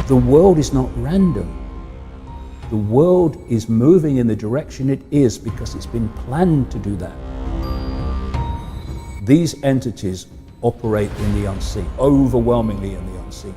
The world is not random. The world is moving in the direction it is because it's been planned to do that. These entities operate in the unseen, overwhelmingly in the unseen.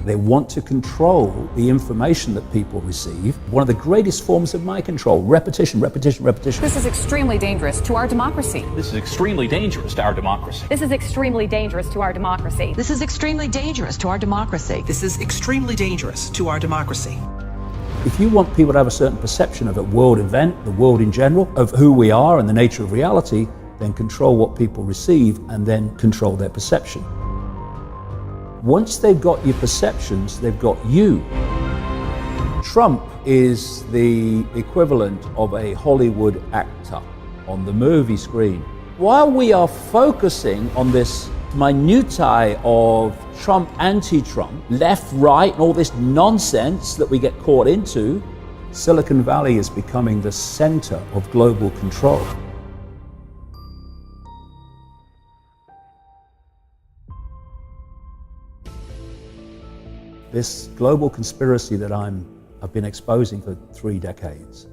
They want to control the information that people receive. One of the greatest forms of mind control, repetition, repetition, repetition. This is extremely dangerous to our democracy. This is extremely dangerous to our democracy. This is extremely dangerous to our democracy. This is extremely dangerous to our democracy. This is extremely dangerous to our democracy. If you want people to have a certain perception of a world event, the world in general, of who we are and the nature of reality, then control what people receive and then control their perception. Once they've got your perceptions, they've got you. Trump is the equivalent of a Hollywood actor on the movie screen. While we are focusing on this minutiae of Trump, anti-Trump, left, right, and all this nonsense that we get caught into, Silicon Valley is becoming the center of global control. This global conspiracy that I've been exposing for 3 decades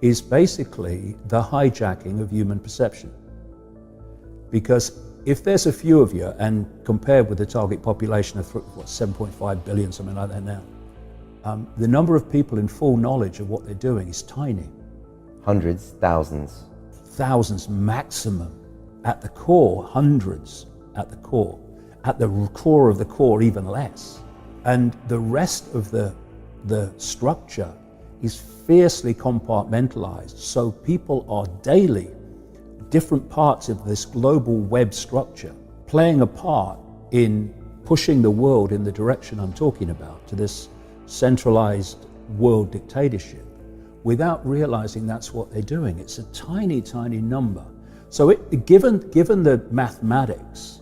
is basically the hijacking of human perception. Because if there's a few of you, and compared with the target population of 7.5 billion, something like that now, the number of people in full knowledge of what they're doing is tiny. Hundreds, thousands. Thousands maximum. At the core, hundreds at the core. At the core of the core, even less. And the rest of the structure is fiercely compartmentalized. So people are daily different parts of this global web structure playing a part in pushing the world in the direction I'm talking about, to this centralized world dictatorship, without realizing that's what they're doing. It's a tiny, tiny number. So given the mathematics,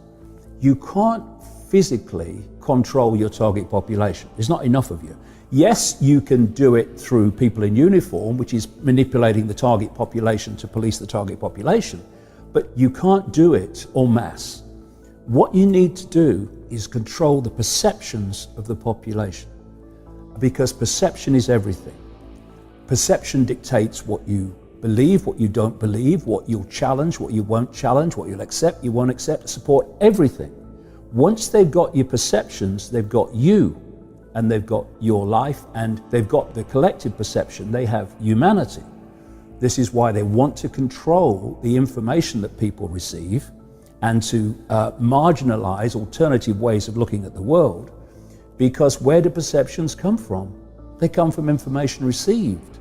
you can't physically control your target population. There's not enough of you. Yes, you can do it through people in uniform, which is manipulating the target population to police the target population, but you can't do it en masse. What you need to do is control the perceptions of the population, because perception is everything. Perception dictates what you believe, what you don't believe, what you'll challenge, what you won't challenge, what you'll accept, you won't accept, support, everything. Once they've got your perceptions, they've got you, and they've got your life, and they've got the collective perception, they have humanity. This is why they want to control the information that people receive and to marginalize alternative ways of looking at the world, because where do perceptions come from? They come from information received.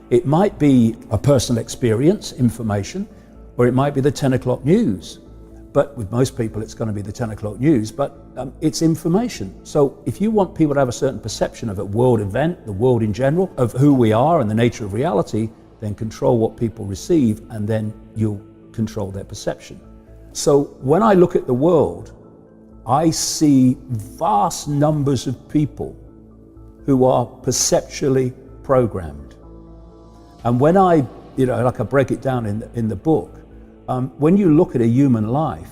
It might be a personal experience, information, or it might be the 10 o'clock news. But with most people, it's going to be the 10 o'clock news, but it's information. So if you want people to have a certain perception of a world event, the world in general, of who we are and the nature of reality, then control what people receive, and then you'll control their perception. So when I look at the world, I see vast numbers of people who are perceptually programmed. And when I break it down in the book, when you look at a human life,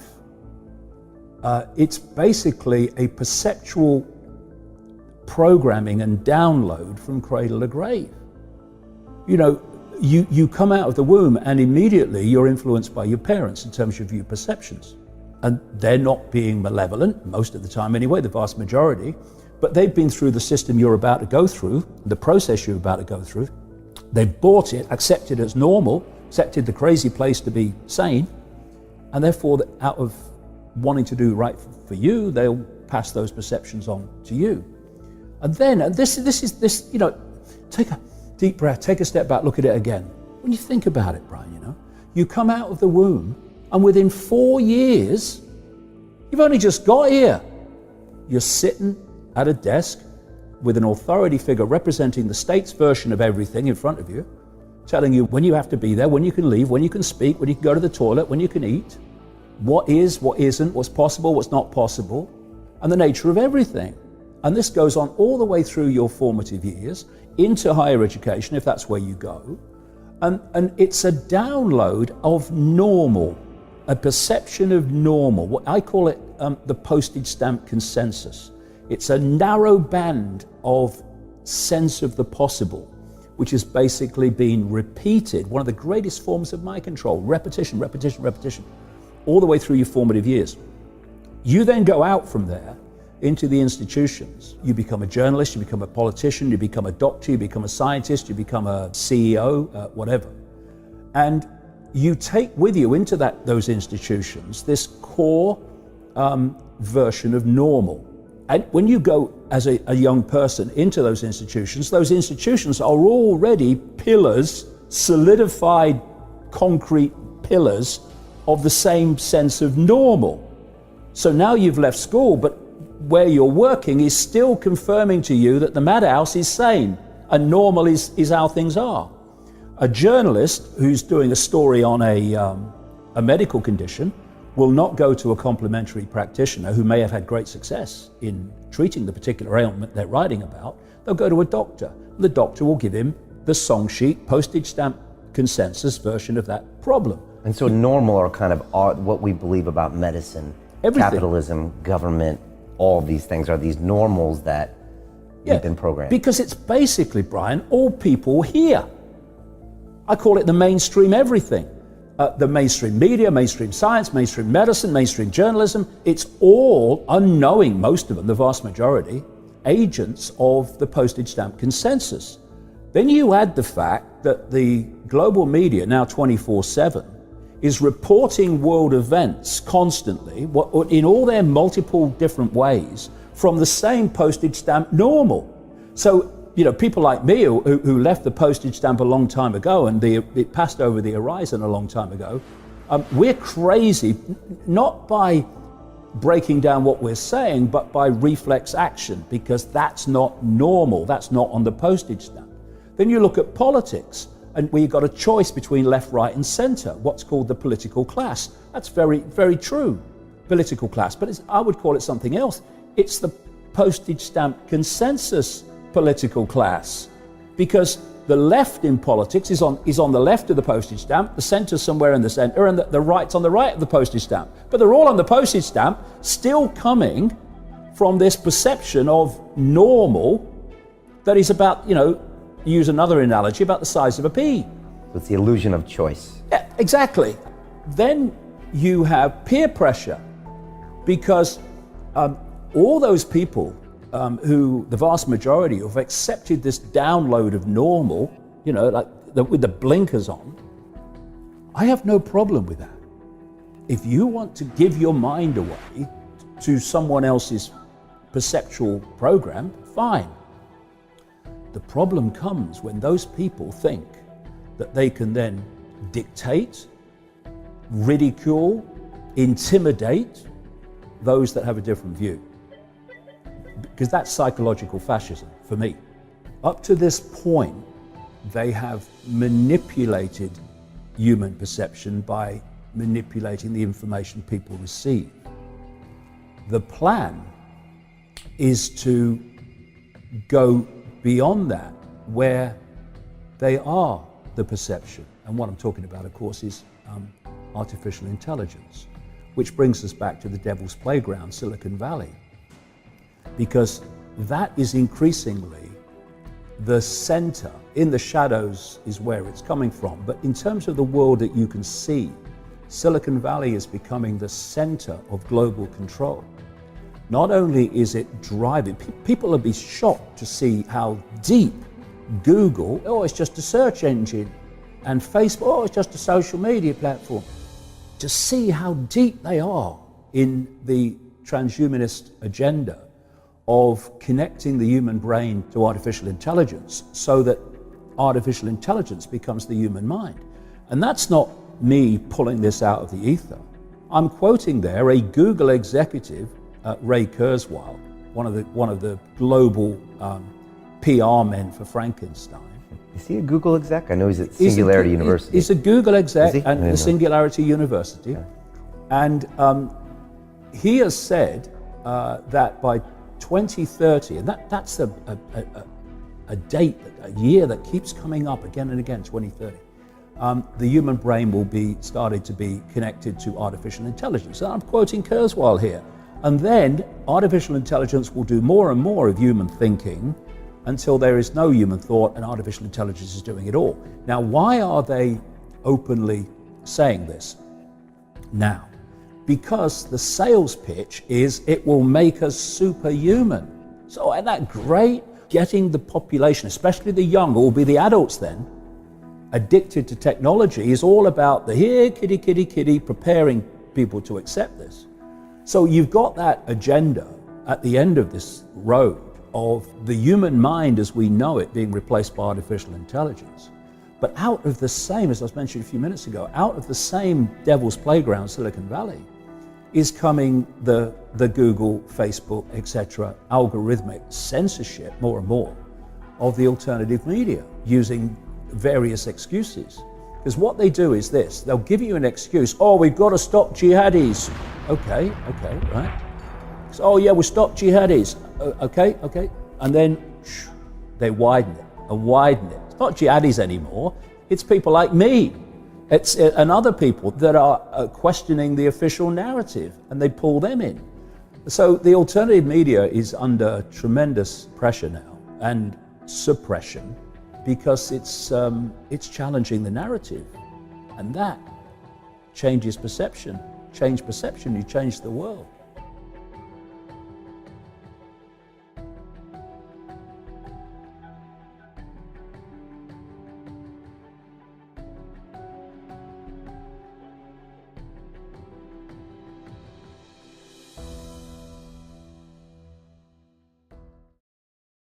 it's basically a perceptual programming and download from cradle to grave. You come out of the womb and immediately you're influenced by your parents in terms of your perceptions. And they're not being malevolent, most of the time anyway, the vast majority, but they've been through the system you're about to go through, the process you're about to go through. They've bought it, accepted it as normal, accepted the crazy place to be sane, and therefore out of wanting to do right for you, they'll pass those perceptions on to you. And then, take a deep breath, take a step back, look at it again. When you think about it, Brian, you come out of the womb, and within 4 years, you've only just got here. You're sitting at a desk with an authority figure representing the state's version of everything in front of you, telling you when you have to be there, when you can leave, when you can speak, when you can go to the toilet, when you can eat, what is, what isn't, what's possible, what's not possible, and the nature of everything. And this goes on all the way through your formative years, into higher education, if that's where you go. And it's a download of normal, a perception of normal. What I call it the postage stamp consensus. It's a narrow band of sense of the possible, which has basically been repeated, one of the greatest forms of mind control, repetition, repetition, repetition, all the way through your formative years. You then go out from there into the institutions. You become a journalist, you become a politician, you become a doctor, you become a scientist, you become a CEO, whatever. And you take with you into those institutions this core version of normal. And when you go as a young person into those institutions are already pillars, solidified concrete pillars of the same sense of normal. So now you've left school, but where you're working is still confirming to you that the madhouse is sane and normal is how things are. A journalist who's doing a story on a medical condition will not go to a complementary practitioner who may have had great success in treating the particular ailment they're writing about. They'll go to a doctor. The doctor will give him the song sheet, postage stamp consensus version of that problem. And so normal are kind of what we believe about medicine, Everything. Capitalism, government, all of these things are these normals that we've been programmed. Because it's basically, Brian, all people here. I call it the mainstream everything. The mainstream media, mainstream science, mainstream medicine, mainstream journalism, it's all unknowing, most of them, the vast majority, agents of the postage stamp consensus. Then you add the fact that the global media, now 24/7, is reporting world events constantly, in all their multiple different ways, from the same postage stamp normal. So, people like me who left the postage stamp a long time ago and it passed over the horizon a long time ago, we're crazy, not by breaking down what we're saying, but by reflex action, because that's not normal, that's not on the postage stamp. Then you look at politics, and where you've got a choice between left, right, and center, what's called the political class. That's very, very true, political class, but I would call it something else. It's the postage stamp consensus political class, because the left in politics is on the left of the postage stamp, the centre somewhere in the centre, and the right's on the right of the postage stamp. But they're all on the postage stamp, still coming from this perception of normal that is about, use another analogy, about the size of a pea. It's the illusion of choice. Yeah, exactly. Then you have peer pressure, because all those people who, the vast majority, have accepted this download of normal, with the blinkers on. I have no problem with that. If you want to give your mind away to someone else's perceptual program, fine. The problem comes when those people think that they can then dictate, ridicule, intimidate those that have a different view. Because that's psychological fascism for me. Up to this point, they have manipulated human perception by manipulating the information people receive. The plan is to go beyond that, where they are the perception. And what I'm talking about, of course, is artificial intelligence, which brings us back to the devil's playground, Silicon Valley. Because that is increasingly the center. In the shadows is where it's coming from. But in terms of the world that you can see, Silicon Valley is becoming the center of global control. Not only is it driving, people will be shocked to see how deep Google, it's just a search engine, and Facebook, it's just a social media platform. To see how deep they are in the transhumanist agenda of connecting the human brain to artificial intelligence so that artificial intelligence becomes the human mind. And that's not me pulling this out of the ether. I'm quoting there a Google executive, Ray Kurzweil, one of the global PR men for Frankenstein. Is he a Google exec? I know he's at Singularity University. He's a Google exec at the Singularity University. Okay. And he has said that by 2030, and that's a date, a year that keeps coming up again and again, 2030, the human brain will be started to be connected to artificial intelligence. And I'm quoting Kurzweil here. And then artificial intelligence will do more and more of human thinking until there is no human thought and artificial intelligence is doing it all. Now, why are they openly saying this now? Because the sales pitch is it will make us superhuman. So isn't that great? Getting the population, especially the young, or will be the adults then, addicted to technology is all about the here, kitty, kitty, kitty, preparing people to accept this. So you've got that agenda at the end of this road of the human mind as we know it being replaced by artificial intelligence. But out of the same, as I was mentioning a few minutes ago, out of the same devil's playground, Silicon Valley, is coming the Google, Facebook, etc., algorithmic censorship more and more of the alternative media using various excuses. Because what they do is this, they'll give you an excuse, oh, we've got to stop jihadis. Okay, right. So, oh yeah, we'll stop jihadis. Okay. And then they widen it and widen it. It's not jihadis anymore, it's people like me. And other people that are questioning the official narrative, and they pull them in. So the alternative media is under tremendous pressure now and suppression because it's challenging the narrative, and that changes perception. Change perception, you change the world.